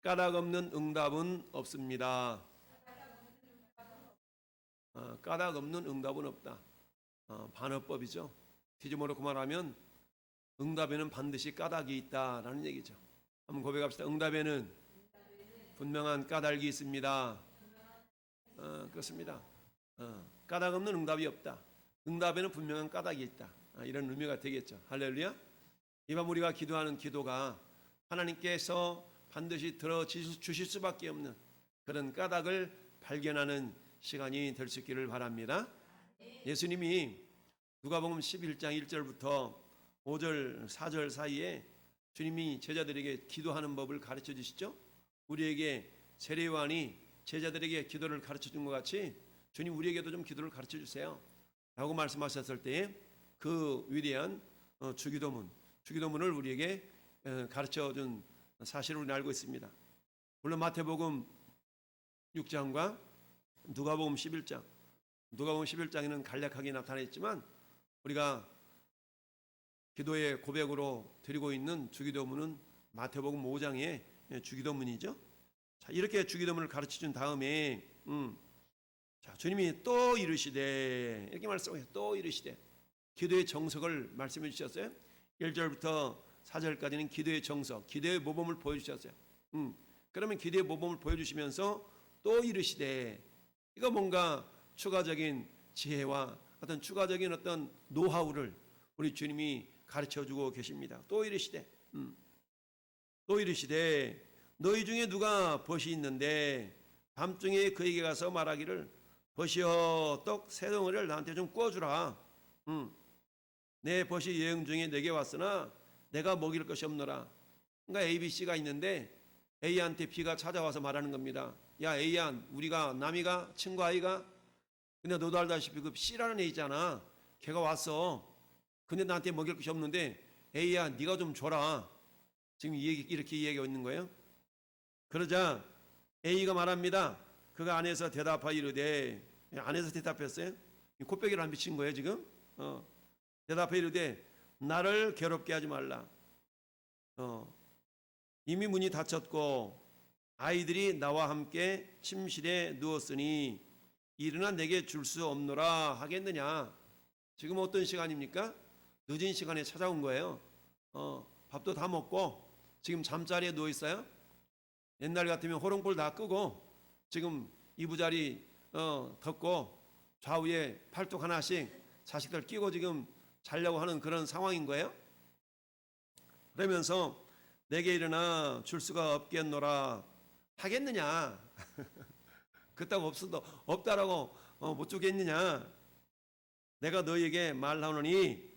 까닭 없는 응답은 없습니다. 까닭 없는 응답은 없다. 반어법이죠. 뒤집어놓고 말하면 응답에는 반드시 까닭이 있다라는 얘기죠. 한번 고백합시다. 응답에는 분명한 까닭이 있습니다. 그렇습니다. 까닭 없는 응답이 없다. 응답에는 분명한 까닭이 있다. 이런 의미가 되겠죠. 할렐루야. 이밤 우리가 기도하는 기도가 하나님께서 반드시 들어주실 수밖에 없는 그런 까닭을 발견하는 시간이 될 수 있기를 바랍니다. 예수님이 누가복음 11장 1절부터 5절 4절 사이에 주님이 제자들에게 기도하는 법을 가르쳐 주시죠. 우리에게 세례요한이 제자들에게 기도를 가르쳐 준 것 같이 주님 우리에게도 좀 기도를 가르쳐 주세요 라고 말씀하셨을 때 그 위대한 주기도문을 우리에게 가르쳐 준 사실을 우리는 알고 있습니다. 물론 마태복음 6장과 누가복음 11장에는 간략하게 나타나 있지만 우리가 기도의 고백으로 드리고 있는 주기도문은 마태복음 5장의 주기도문이죠. 자, 이렇게 주기도문을 가르쳐 준 다음에 자, 주님이 또 이르시되 이렇게 말씀하세요. 또 이르시되 기도의 정석을 말씀해 주셨어요. 1절부터 4절까지는 기도의 정석, 기도의 모범을 보여주셨어요. 그러면 기도의 모범을 보여주시면서 또 이르시되 이거 뭔가 추가적인 지혜와 어떤 추가적인 어떤 노하우를 우리 주님이 가르쳐주고 계십니다. 또 이르시되 너희 중에 누가 벗이 있는데 밤중에 그에게 가서 말하기를 벗이여 떡 세 덩어리를 나한테 좀 구워주라. 내 벗이 여행 중에 내게 왔으나 내가 먹일 것이 없노라. 그러니까 ABC가 있는데 A한테 B가 찾아와서 말하는 겁니다. 야 A야, 우리가 남이가 친구 아이가 근데 너도 알다시피 그 C라는 애 있잖아. 걔가 왔어. 근데 나한테 먹일 것이 없는데 A야 네가 좀 줘라. 지금 이렇게 이야기하고 있는 거예요. 그러자 A가 말합니다. 그가 안에서 대답하여 이르되 안에서 대답했어요. 콧배기를 안 비친 거예요 지금. 대답하여 이르되 나를 괴롭게 하지 말라. 이미 문이 닫혔고 아이들이 나와 함께 침실에 누웠으니 일어나 내게 줄 수 없노라 하겠느냐. 지금 어떤 시간입니까? 늦은 시간에 찾아온 거예요. 밥도 다 먹고 지금 잠자리에 누워 있어요. 옛날 같으면 호롱불 다 끄고 지금 이부자리 덮고 좌우에 팔뚝 하나씩 자식들 끼고 지금 자려고 하는 그런 상황인 거예요. 그러면서 내게 일어나 줄 수가 없겠노라 하겠느냐. 그따고 없다라고 못 주겠느냐. 내가 너희에게 말하노니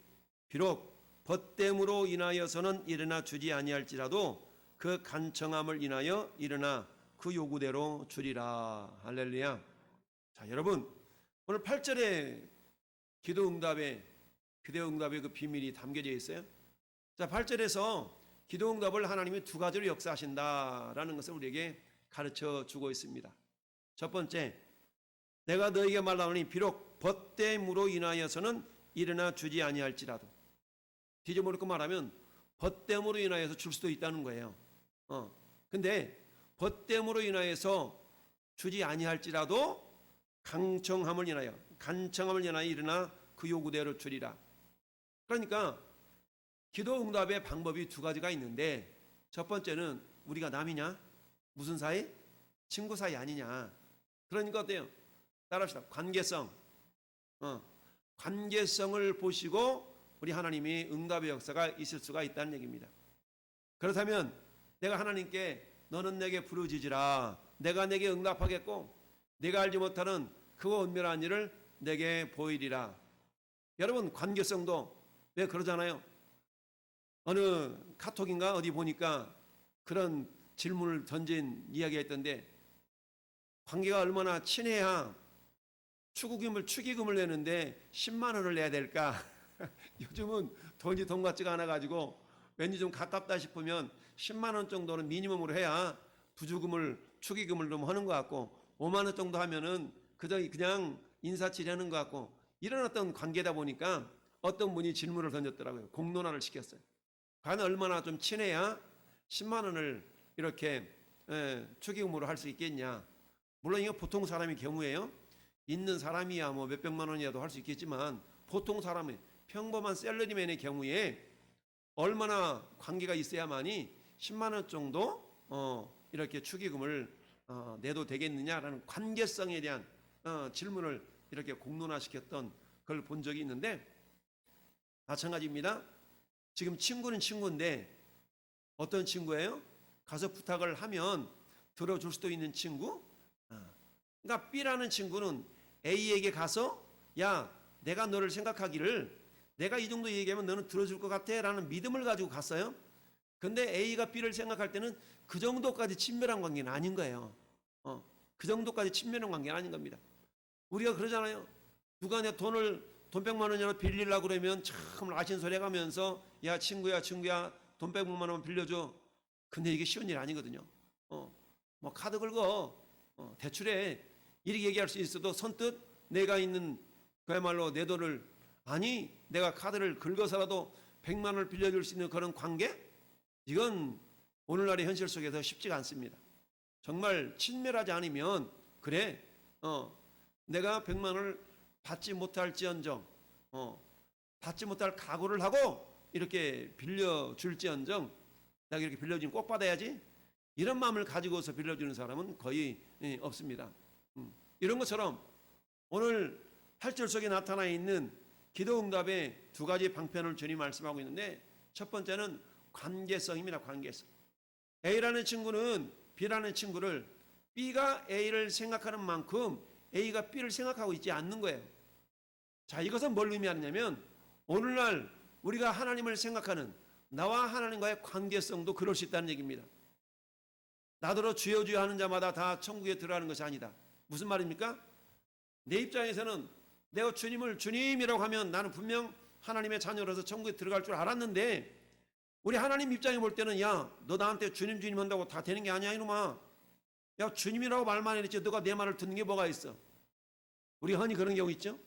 비록 벗됨으로 인하여서는 일어나 주지 아니할지라도 그 간청함을 인하여 일어나 그 요구대로 주리라. 할렐루야. 자, 여러분 오늘 8절에 기도응답의 그 비밀이 담겨져 있어요. 자, 8절에서 기도응답을 하나님이 두 가지로 역사하신다라는 것을 우리에게 가르쳐 주고 있습니다. 첫 번째, 내가 너에게 말하노니 비록 벗됨으로 인하여서는 일어나 주지 아니할지라도. 뒤집어놓고 말하면 벗됨으로 인하여서 줄 수도 있다는 거예요. 근데 벗됨으로 인하여서 주지 아니할지라도 간청함을 인하여 일어나 그 요구대로 주리라. 그러니까 기도 응답의 방법이 두 가지가 있는데 첫 번째는 우리가 남이냐? 무슨 사이? 친구 사이 아니냐? 그러니까 어때요? 따라합시다. 관계성. 관계성을 보시고 우리 하나님이 응답의 역사가 있을 수가 있다는 얘기입니다. 그렇다면 내가 하나님께 너는 내게 부르짖으라. 내가 내게 응답하겠고 내가 알지 못하는 크고 은밀한 일을 내게 보이리라. 여러분 관계성도 왜 그러잖아요. 어느 카톡인가 어디 보니까 그런 질문을 던진 이야기가 있던데 관계가 얼마나 친해야 축의금을 내는데 10만 원을 내야 될까? 요즘은 돈이 돈 같지가 않아가지고 왠지 좀 가깝다 싶으면 10만 원 정도는 미니멈으로 해야 축의금을 좀 하는 것 같고 5만 원 정도 하면은 그냥 인사치레 하는 것 같고 이런 어떤 관계다 보니까 어떤 분이 질문을 던졌더라고요. 공론화를 시켰어요. 과연 얼마나 좀 친해야 10만 원을 이렇게 축의금으로 할 수 있겠냐? 물론 이거 보통 사람의 경우에요. 있는 사람이야 뭐 몇백만 원이라도 할 수 있겠지만 보통 사람의 평범한 셀러리맨의 경우에 얼마나 관계가 있어야만이 10만 원 정도 이렇게 축의금을 내도 되겠느냐라는 관계성에 대한 질문을 이렇게 공론화시켰던 걸 본 적이 있는데 마찬가지입니다. 지금 친구는 친구인데 어떤 친구예요? 가서 부탁을 하면 들어줄 수도 있는 친구. 그러니까 B라는 친구는 A에게 가서 야 내가 너를 생각하기를 내가 이 정도 얘기하면 너는 들어줄 것 같아 라는 믿음을 가지고 갔어요. 근데 A가 B를 생각할 때는 그 정도까지 친밀한 관계는 아닌 거예요. 그 정도까지 친밀한 관계는 아닌 겁니다. 우리가 그러잖아요. 누가 내 돈 100만 원이라도 빌리려고 그러면 참 아신소리 해가면서 야 친구야 돈 100만 원 빌려줘. 근데 이게 쉬운 일 아니거든요. 뭐 카드 긁어 대출해 이렇게 얘기할 수 있어도 선뜻 내가 있는 그야말로 내 돈을 아니 내가 카드를 긁어서라도 100만 원을 빌려줄 수 있는 그런 관계? 이건 오늘날의 현실 속에서 쉽지가 않습니다. 정말 친밀하지 않으면 그래 내가 100만 원을 받지 못할지언정 받지 못할 각오를 하고 이렇게 빌려줄지언정 내가 이렇게 빌려주면 꼭 받아야지 이런 마음을 가지고서 빌려주는 사람은 거의 없습니다. 이런 것처럼 오늘 8절 속에 나타나 있는 기도응답의 두 가지 방편을 주님 말씀하고 있는데 첫 번째는 관계성입니다. 관계성. A라는 친구는 B라는 친구를 B가 A를 생각하는 만큼 A가 B를 생각하고 있지 않는 거예요. 자, 이것은 뭘 의미하느냐면 오늘날 우리가 하나님을 생각하는 나와 하나님과의 관계성도 그럴 수 있다는 얘기입니다. 나더러 주여 주여 하는 자마다 다 천국에 들어가는 것이 아니다. 무슨 말입니까? 내 입장에서는 내가 주님을 주님이라고 하면 나는 분명 하나님의 자녀로서 천국에 들어갈 줄 알았는데 우리 하나님 입장에 볼 때는 야, 너 나한테 주님 주님 한다고 다 되는 게 아니야 이놈아. 야, 주님이라고 말만 했지 너가 내 말을 듣는 게 뭐가 있어. 우리 흔히 그런 경우 있죠.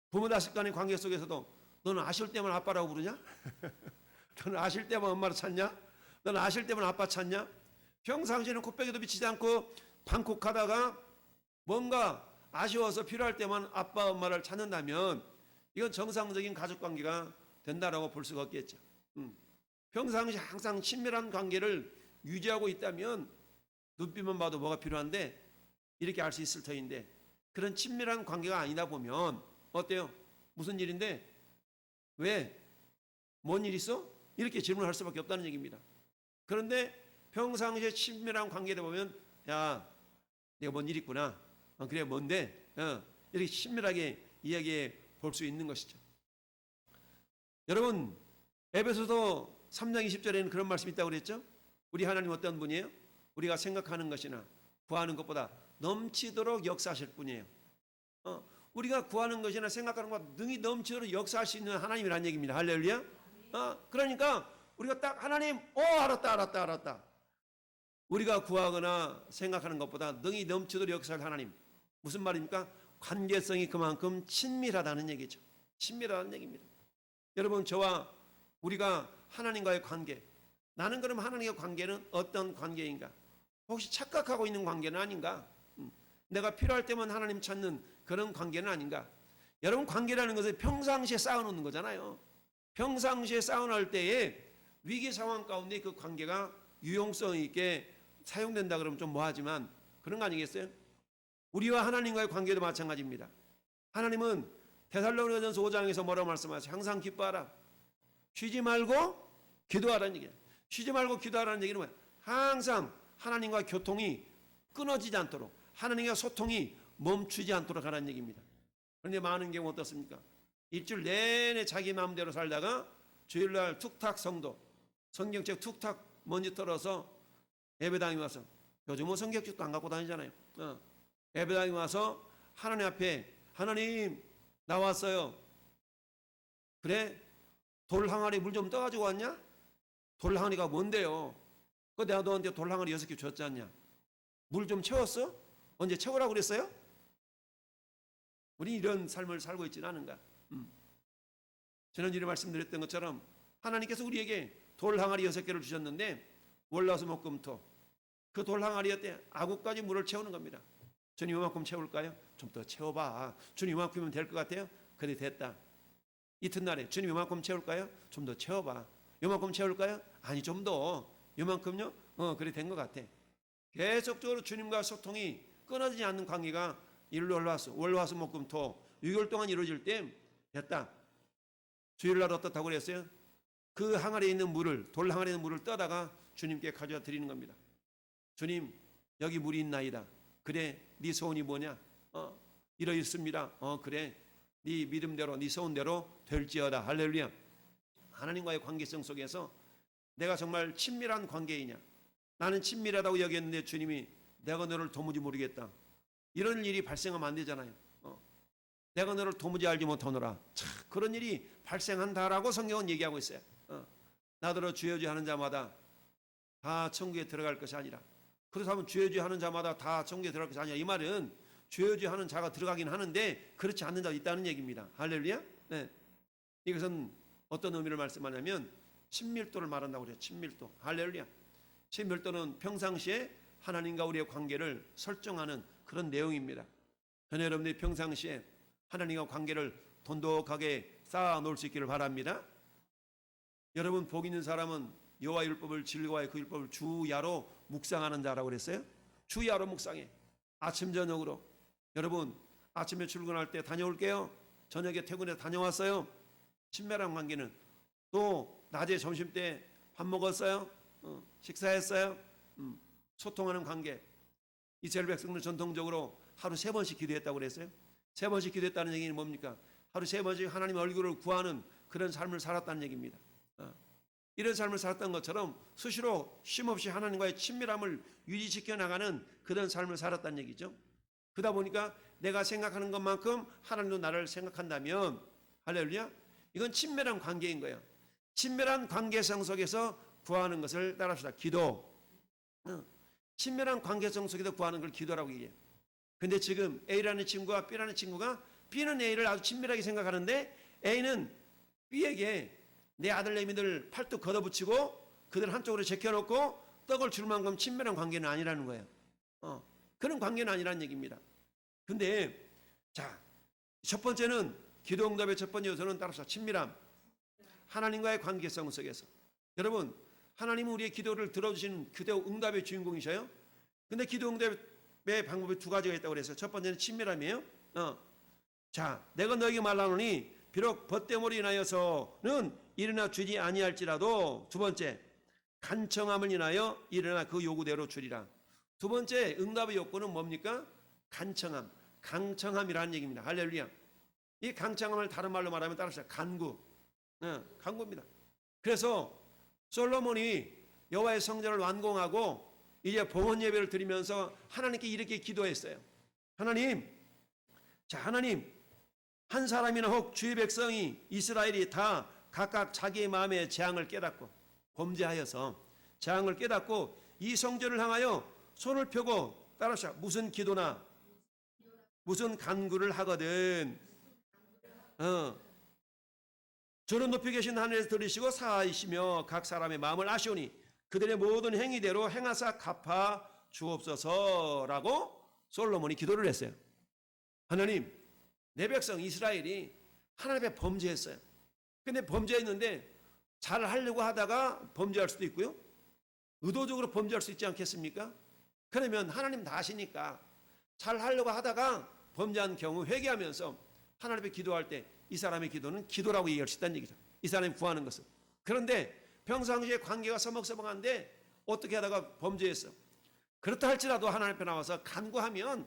부모 자식 간의 관계 속에서도 너는 아실 때만 아빠라고 부르냐? 너는 아실 때만 엄마를 찾냐? 너는 아실 때만 아빠 찾냐? 평상시에는 코빼기도 비치지 않고 방콕하다가 뭔가 아쉬워서 필요할 때만 아빠 엄마를 찾는다면 이건 정상적인 가족관계가 된다라고 볼 수가 없겠죠. 평상시 항상 친밀한 관계를 유지하고 있다면 눈빛만 봐도 뭐가 필요한데 이렇게 알 수 있을 터인데 그런 친밀한 관계가 아니다 보면 어때요? 무슨 일인데? 왜? 뭔 일 있어? 이렇게 질문할 수밖에 없다는 얘기입니다. 그런데 평상시에 친밀한 관계다 보면 야 내가 뭔 일 있구나. 그래 뭔데? 이렇게 친밀하게 이야기해 볼 수 있는 것이죠. 여러분 에베소서 3장 20절에는 그런 말씀이 있다고 그랬죠. 우리 하나님 어떤 분이에요? 우리가 생각하는 것이나 구하는 것보다 넘치도록 역사하실 분이에요. 우리가 구하는 것이나 생각하는 것 능히 넘치도록 역사할 수 있는 하나님이라는 얘기입니다. 할렐루야. 그러니까 우리가 딱 하나님 알았다. 우리가 구하거나 생각하는 것보다 능히 넘치도록 역사할 하나님. 무슨 말입니까? 관계성이 그만큼 친밀하다는 얘기죠. 친밀하다는 얘기입니다. 여러분 저와 우리가 하나님과의 관계 나는 그럼 하나님과의 관계는 어떤 관계인가? 혹시 착각하고 있는 관계는 아닌가? 내가 필요할 때만 하나님 찾는 그런 관계는 아닌가? 여러분 관계라는 것은 평상시에 쌓아놓는 거잖아요. 평상시에 쌓아놓을 때에 위기 상황 가운데 그 관계가 유용성 있게 사용된다 그러면 좀 뭐하지만 그런 거 아니겠어요? 우리와 하나님과의 관계도 마찬가지입니다. 하나님은 데살로니가전서 5장에서 뭐라고 말씀하세요? 항상 기뻐하라. 쉬지 말고 기도하라는 얘기예요. 쉬지 말고 기도하라는 얘기는 뭐예요? 항상 하나님과 교통이 끊어지지 않도록 하나님과 소통이 멈추지 않도록 하라는 얘기입니다. 그런데 많은 경우 어떻습니까? 일주일 내내 자기 마음대로 살다가 주일날 툭탁 성경책 툭탁 먼지 털어서 예배당에 와서 요즘은 성경책도 안 갖고 다니잖아요. 예배당에 와서 하나님 앞에 하나님 나왔어요. 그래? 돌 항아리 물 좀 떠가지고 왔냐? 돌 항아리가 뭔데요? 내가 너한테 돌 항아리 6개 줬지 않냐? 물 좀 채웠어? 언제 채우라고 그랬어요? 우리 이런 삶을 살고 있지는 않은가? 지난주에 말씀드렸던 것처럼 하나님께서 우리에게 돌 항아리 6개를 주셨는데 월화수목금토 그 돌 항아리에 아구까지 물을 채우는 겁니다. 주님 이만큼 채울까요? 좀 더 채워봐. 주님 이만큼이면 될 것 같아요? 그래 됐다. 이튿날에 주님 이만큼 채울까요? 좀 더 채워봐. 이만큼 채울까요? 아니 좀 더. 이만큼요? 그래 된 것 같아. 계속적으로 주님과 소통이 끊어지지 않는 관계가 일로 월화수목금토 6개월 동안 이루어질 때 됐다. 주일날 어떻다고 그랬어요? 그 항아리에 있는 물을, 돌 항아리에 있는 물을 떠다가 주님께 가져다 드리는 겁니다. 주님 여기 물이 있나이다. 그래 네 소원이 뭐냐? 이러있습니다. 그래 네 믿음대로 네 소원대로 될지어다. 할렐루야. 하나님과의 관계성 속에서 내가 정말 친밀한 관계이냐? 나는 친밀하다고 여겼는데 주님이 내가 너를 도무지 모르겠다. 이런 일이 발생하면 안 되잖아요. 내가 너를 도무지 알지 못하노라. 참 그런 일이 발생한다라고 성경은 얘기하고 있어요. 나더러 주여 주여 하는 자마다 다 천국에 들어갈 것이 아니라. 그렇다면 주여 주여 하는 자마다 다 천국에 들어갈 것이 아니라. 이 말은 주여 주여 하는 자가 들어가긴 하는데 그렇지 않는 자가 있다는 얘기입니다. 할렐루야. 네. 이것은 어떤 의미를 말씀하냐면 친밀도를 말한다고 그래요. 친밀도. 할렐루야. 친밀도는 평상시에 하나님과 우리의 관계를 설정하는 그런 내용입니다. 저는 여러분들이 평상시에 하나님과 관계를 돈독하게 쌓아 놓을 수 있기를 바랍니다. 여러분 복 있는 사람은 여호와 율법을 즐거워해 그 율법을 주야로 묵상하는 자라고 그랬어요. 주야로 묵상해. 아침 저녁으로. 여러분 아침에 출근할 때 다녀올게요. 저녁에 퇴근해서 다녀왔어요. 친밀한 관계는 또 낮에 점심 때 밥 먹었어요. 식사했어요. 소통하는 관계. 이스라엘 백성들은 전통적으로 하루 3번씩 기도했다고 그랬어요. 3번씩 기도했다는 얘기는 뭡니까? 하루 3번씩 하나님의 얼굴을 구하는 그런 삶을 살았다는 얘기입니다. 이런 삶을 살았던 것처럼 수시로 쉼없이 하나님과의 친밀함을 유지시켜 나가는 그런 삶을 살았다는 얘기죠. 그러다 보니까 내가 생각하는 것만큼 하나님도 나를 생각한다면 할렐루야. 이건 친밀한 관계인 거예요. 친밀한 관계성 속에서 구하는 것을 따라합시다. 기도. 친밀한 관계성 속에서 구하는 걸 기도라고 얘기해요. 근데 지금 A라는 친구와 B라는 친구가 B는 A를 아주 친밀하게 생각하는데 A는 B에게 내 아들내미들 팔뚝 걷어붙이고 그들 한쪽으로 제껴놓고 떡을 줄 만큼 친밀한 관계는 아니라는 거예요. 그런 관계는 아니라는 얘기입니다. 근데 자, 첫 번째는 기도 응답의 첫 번째 요소는 따라서 친밀함. 하나님과의 관계성 속에서. 여러분 하나님은 우리의 기도를 들어주시는 기도 응답의 주인공이셔요. 근데 기도 응답의 방법이 2가지가 있다고 그랬어요. 첫 번째는 친밀함이에요. 자, 내가 너에게 말하노니 비록 벗됨으로 인하여서는 일어나 주지 아니할지라도 두 번째 간청함을 인하여 일어나 그 요구대로 주리라. 두 번째 응답의 욕구는 뭡니까? 간청함, 강청함이라는 얘기입니다. 할렐루야. 이 강청함을 다른 말로 말하면 따라서 간구, 간구입니다. 그래서 솔로몬이 여호와의 성전을 완공하고 이제 봉헌 예배를 드리면서 하나님께 이렇게 기도했어요. 하나님, 자 하나님, 한 사람이나 혹 주의 백성이 이스라엘이 다 각각 자기의 마음의 재앙을 깨닫고 범죄하여서 재앙을 깨닫고 이 성전을 향하여 손을 펴고 따라서 무슨 기도나 무슨 간구를 하거든 저는 높이 계신 하늘에서 들으시고 사하이시며 각 사람의 마음을 아시오니 그들의 모든 행위대로 행하사 갚아 주옵소서라고 솔로몬이 기도를 했어요. 하나님, 내 백성 이스라엘이 하나님 앞에 범죄했어요. 근데 범죄했는데 잘 하려고 하다가 범죄할 수도 있고요. 의도적으로 범죄할 수 있지 않겠습니까? 그러면 하나님 다 아시니까 잘 하려고 하다가 범죄한 경우 회개하면서 하나님 앞에 기도할 때 이 사람의 기도는 기도라고 얘기할 수 있다는 얘기죠. 이 사람이 구하는 것은. 그런데 평상시에 관계가 서먹서먹한데 어떻게 하다가 범죄했어. 그렇다 할지라도 하나님 앞에 나와서 간구하면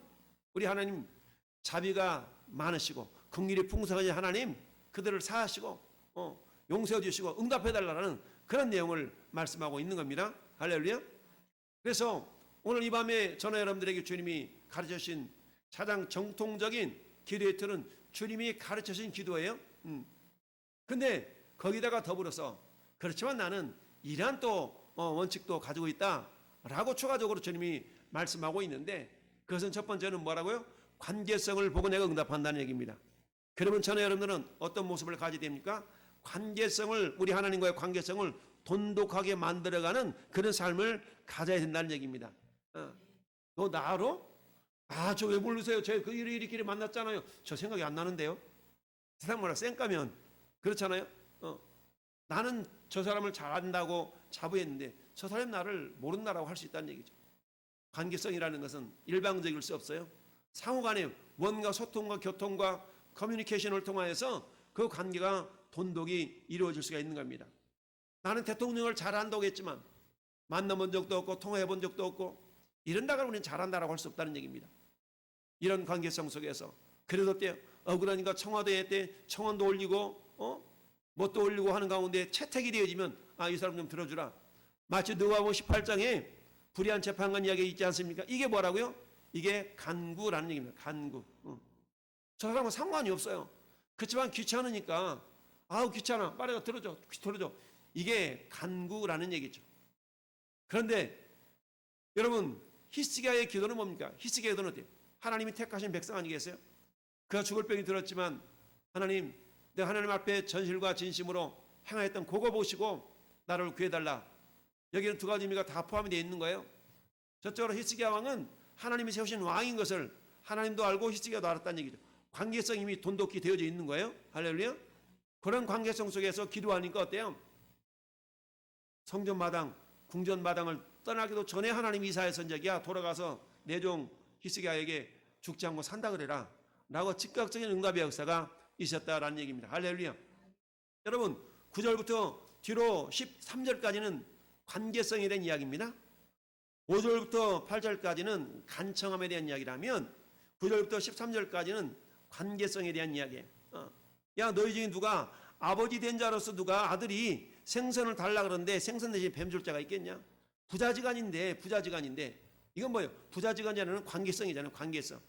우리 하나님 자비가 많으시고 긍휼이 풍성하신 하나님 그들을 사하시고 용서해 주시고 응답해 달라는 그런 내용을 말씀하고 있는 겁니다. 할렐루야. 그래서 오늘 이 밤에 저는 여러분들에게 주님이 가르쳐 주신 가장 정통적인 기도의 틀은 주님이 가르쳐 주신 기도예요. 근데 거기다가 더불어서 그렇지만 나는 이러한 또 원칙도 가지고 있다라고 추가적으로 주님이 말씀하고 있는데 그것은 첫 번째는 뭐라고요? 관계성을 보고 내가 응답한다는 얘기입니다. 그러면 저는 여러분들은 어떤 모습을 가지게 됩니까? 관계성을 우리 하나님과의 관계성을 돈독하게 만들어가는 그런 삶을 가져야 된다는 얘기입니다. 너 나 알아? 아, 저 왜 모르세요? 저 그 이리끼리 만났잖아요. 저 생각이 안 나는데요. 세상 뭐라 쌩까면 그렇잖아요. 나는 저 사람을 잘 안다고 자부했는데 저 사람이 나를 모른다라고 할 수 있다는 얘기죠. 관계성이라는 것은 일방적일 수 없어요. 상호간에 뭔가 소통과 교통과 커뮤니케이션을 통하여서 그 관계가 돈독이 이루어질 수가 있는 겁니다. 나는 대통령을 잘 안다고 했지만 만나본 적도 없고 통화해 본 적도 없고 이런다고 우리는 잘한다라고 할 수 없다는 얘기입니다. 이런 관계성 속에서 그래도 때 억울하니까 청와대에 때 청원도 올리고 뭣도 올리고 하는 가운데 채택이 되어지면 이 사람 좀 들어주라. 마치 누가복음 18장에 불의한 재판관 이야기 있지 않습니까? 이게 뭐라고요? 이게 간구라는 얘기입니다. 간구. 저 사람은 상관이 없어요. 그렇지만 귀찮으니까 귀찮아. 빨리 들어줘. 이게 간구라는 얘기죠. 그런데 여러분 히스기야의 기도는 뭡니까? 히스기야의 기도는 어때요? 하나님이 택하신 백성 아니겠어요? 그가 죽을 병이 들었지만 하나님, 내가 하나님 앞에 전실과 진심으로 행하였던 그거 보시고 나를 구해달라. 여기는 두 가지 의미가 다 포함이 되어 있는 거예요. 저쪽으로 히스기야 왕은 하나님이 세우신 왕인 것을 하나님도 알고 히스기야도 알았다는 얘기죠. 관계성이 이미 돈독히 되어져 있는 거예요. 할렐루야. 그런 관계성 속에서 기도하니까 어때요? 성전마당, 궁전마당을 떠나기도 전에 하나님 이사야 선지자가 돌아가서 내 종 히스기야에게 죽지 않고 산다 그래라 라고 즉각적인 응답의 역사가 있었다라는 얘기입니다. 할렐루야. 여러분 9절부터 뒤로 13절까지는 관계성에 대한 이야기입니다. 5절부터 8절까지는 간청함에 대한 이야기라면 9절부터 13절까지는 관계성에 대한 이야기예요. 야, 너희 중에 누가 아버지 된 자로서 누가 아들이 생선을 달라 그러는데 생선 대신 뱀 줄 자가 있겠냐? 부자지간인데 이건 뭐예요? 부자지간이라는 관계성이잖아요. 관계성.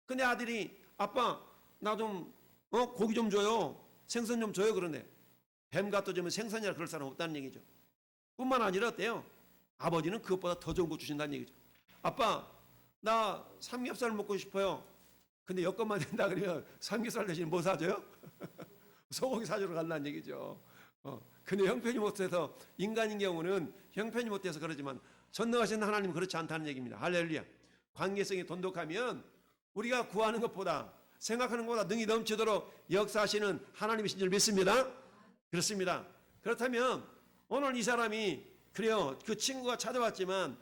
근데 아들이 아빠 나 좀 고기 좀 줘요. 생선 좀 줘요. 그러네. 뱀 갖다 주면 생선이라 그럴 사람 없다는 얘기죠. 뿐만 아니라 어때요? 아버지는 그것보다 더 좋은 거 주신다는 얘기죠. 아빠 나 삼겹살 먹고 싶어요. 근데 여건만 된다 그러면 삼겹살 대신 뭐 사줘요? 소고기 사주러 간다는 얘기죠. 근데 형편이 못해서 인간인 경우는 형편이 못해서 그러지만 전능하신 하나님은 그렇지 않다는 얘기입니다. 할렐루야. 관계성이 돈독하면 우리가 구하는 것보다 생각하는 것보다 능히 넘치도록 역사하시는 하나님이신 줄 믿습니다. 그렇습니다. 그렇다면 오늘 이 사람이 그래요. 그 친구가 찾아왔지만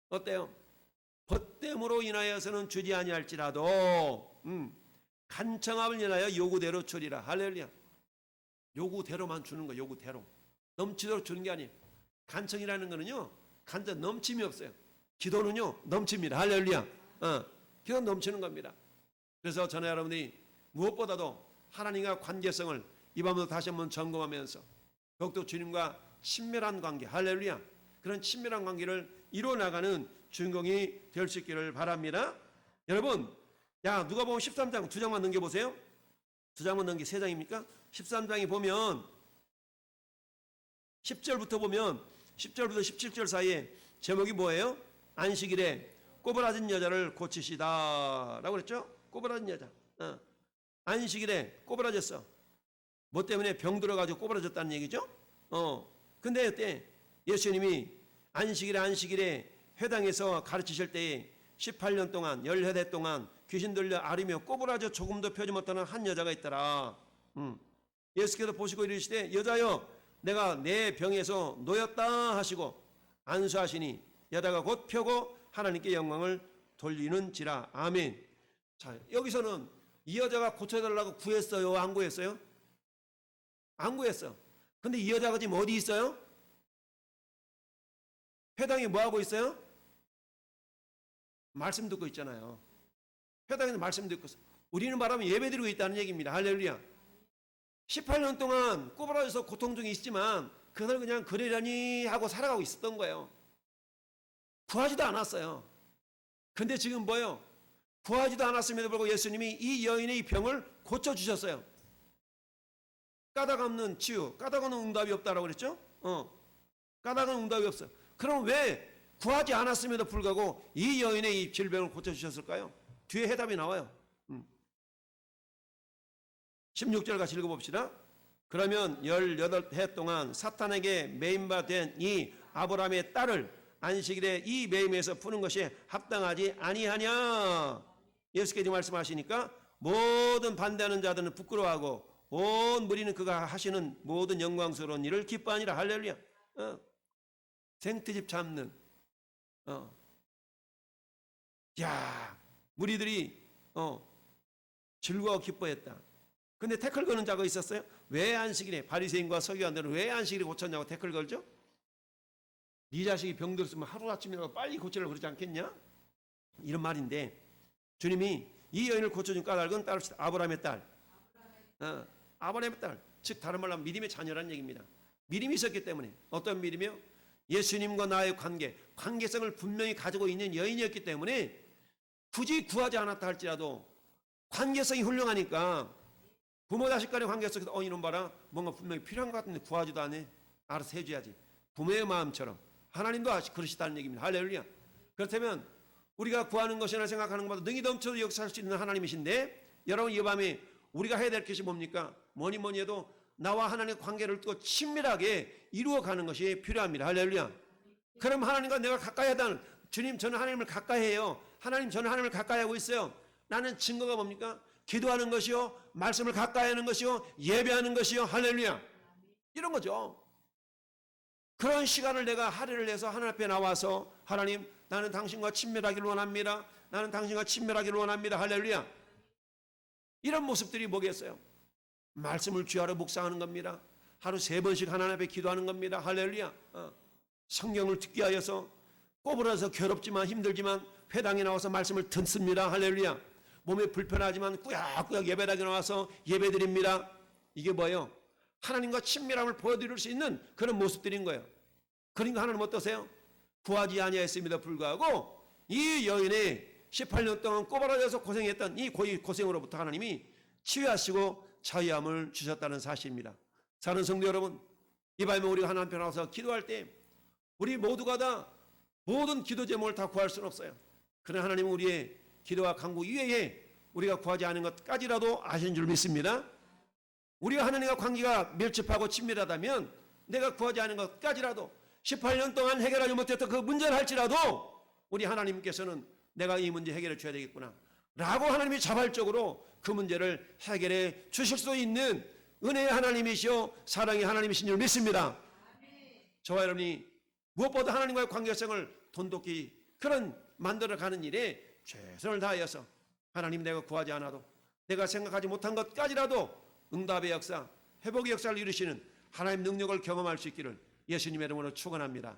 어때요? 벗됨으로 인하여서는 주지 아니할지라도 간청함을 인하여 요구대로 주리라. 할렐루야. 요구대로만 주는 거. 요구대로 넘치도록 주는 게 아니에요. 간청이라는 거는요 간접 넘침이 없어요. 기도는요 넘칩니다. 할렐루야. 기도 넘치는 겁니다. 그래서 저는 여러분이 무엇보다도 하나님과 관계성을 이 밤도 다시 한번 점검하면서 더욱더 주님과 친밀한 관계, 할렐루야, 그런 친밀한 관계를 이루어나가는 주인공이 될 수 있기를 바랍니다. 여러분, 누가복음 13장 두 장만 넘겨보세요. 두 장만 넘기 세 장입니까? 13장에 보면 10절부터 보면 10절부터 17절 사이에 제목이 뭐예요? 안식일에 꼬부라진 여자를 고치시다 라고 그랬죠? 꼬부라진 여자. 안식일에 꼬부라졌어. 뭐 때문에 병 들어가지고 꼬부라졌다는 얘기죠? 근데 그때 예수님이 안식일에 회당에서 가르치실 때에 18년 동안 10회 동안 귀신 들려 앓으며 꼬부라져 조금도 펴지 못하는 한 여자가 있더라. 예수께서 보시고 이르시되 여자여 내가 내 병에서 놓였다 하시고 안수하시니 여자가 곧 펴고 하나님께 영광을 돌리는지라. 아멘. 자, 여기서는 이 여자가 고쳐달라고 구했어요? 안 구했어요? 안 구했어. 근데 이 여자가 지금 어디 있어요? 회당에 뭐 하고 있어요? 말씀 듣고 있잖아요. 회당에서 말씀 듣고 있어. 우리는 말하면 예배 드리고 있다는 얘기입니다. 할렐루야. 18년 동안 꼬부라져서 고통 중에 있지만 그걸 그냥 그러려니 하고 살아가고 있었던 거예요. 구하지도 않았어요. 근데 지금 뭐예요? 구하지도 않았음에도 불구하고 예수님이 이 여인의 이 병을 고쳐주셨어요. 까닭 없는 치유, 까닭 없는 응답이 없다라고 그랬죠? 까닭 없는 응답이 없어. 그럼 왜 구하지 않았음에도 불구하고 이 여인의 이 질병을 고쳐주셨을까요? 뒤에 해답이 나와요. 16절 같이 읽어봅시다. 그러면 18해 동안 사탄에게 매인바 된 이 아브라함의 딸을 안식일에 이 매임에서 푸는 것이 합당하지 아니하냐. 예수께서 말씀하시니까 모든 반대하는 자들은 부끄러워하고 온 무리는 그가 하시는 모든 영광스러운 일을 기뻐하니라. 할렐루야. 생트집 잡는 야, 무리들이 즐거워 기뻐했다. 근데 태클 거는 자가 있었어요? 왜 안식일에 바리새인과 서기관들은 왜 안식일에 고쳤냐고 태클 걸죠? 네 자식이 병들었으면 하루아침이라도 빨리 고치려고 그러지 않겠냐? 이런 말인데 주님이 이 여인을 고쳐준 까닭은 따릅시다. 아브라함의 딸. 아브라함의 딸. 즉 다른 말로 하면 믿음의 자녀라는 얘기입니다. 믿음이 있었기 때문에. 어떤 믿음이요? 예수님과 나의 관계성을 분명히 가지고 있는 여인이었기 때문에 굳이 구하지 않았다 할지라도 관계성이 훌륭하니까 부모 자식 간의 관계성에서 이놈 봐라 뭔가 분명히 필요한 것 같은데 구하지도 않네. 알아서 해줘야지. 부모의 마음처럼 하나님도 그러시다는 얘기입니다. 할렐루야. 그렇다면 우리가 구하는 것이나 생각하는 것보다 능히 넘쳐서 역사할 수 있는 하나님이신데 여러분 이 밤에 우리가 해야 될 것이 뭡니까? 뭐니 해도 나와 하나님의 관계를 또 친밀하게 이루어가는 것이 필요합니다. 할렐루야. 그럼 하나님과 내가 가까이 하다는 주님 저는 하나님을 가까이 해요. 하나님 저는 하나님을 가까이 하고 있어요. 나는 증거가 뭡니까? 기도하는 것이요, 말씀을 가까이 하는 것이요, 예배하는 것이요. 할렐루야. 이런 거죠. 그런 시간을 내가 할애를 해서 하나님 앞에 나와서 하나님 나는 당신과 친밀하기를 원합니다. 나는 당신과 친밀하기를 원합니다. 할렐루야. 이런 모습들이 뭐겠어요? 말씀을 주야로 묵상하는 겁니다. 하루 3번씩 하나님 앞에 기도하는 겁니다. 할렐루야. 성경을 듣게 하여서 꼬부라서 괴롭지만 힘들지만 회당에 나와서 말씀을 듣습니다. 할렐루야. 몸에 불편하지만 꾸역꾸역 예배당에 나와서 예배드립니다. 이게 뭐예요? 하나님과 친밀함을 보여드릴 수 있는 그런 모습들인 거예요. 그러니까 하나님 어떠세요? 구하지 아니하였음에도 불구하고 이 여인의 18년 동안 꼬부라져서 고생했던 이 고생으로부터 하나님이 치유하시고 자유함을 주셨다는 사실입니다. 사는 성도 여러분, 이 밤에 우리가 하나님 앞에 나와서 기도할 때 우리 모두가 다 모든 기도 제목을 다 구할 수는 없어요. 그러나 하나님은 우리의 기도와 간구 이외에 우리가 구하지 않은 것까지라도 아시는 줄 믿습니다. 우리가 하나님과 관계가 밀접하고 친밀하다면 내가 구하지 않은 것까지라도 18년 동안 해결하지 못했던 그 문제를 할지라도 우리 하나님께서는 내가 이 문제 해결해 줘야 되겠구나 라고 하나님이 자발적으로 그 문제를 해결해 주실 수 있는 은혜의 하나님이시오 사랑의 하나님이신 줄 믿습니다. 저와 여러분이 무엇보다 하나님과의 관계성을 돈독히 그런 만들어가는 일에 최선을 다하여서 하나님 내가 구하지 않아도 내가 생각하지 못한 것까지라도 응답의 역사, 회복의 역사를 이루시는 하나님 능력을 경험할 수 있기를 예수님의 이름으로 축원합니다.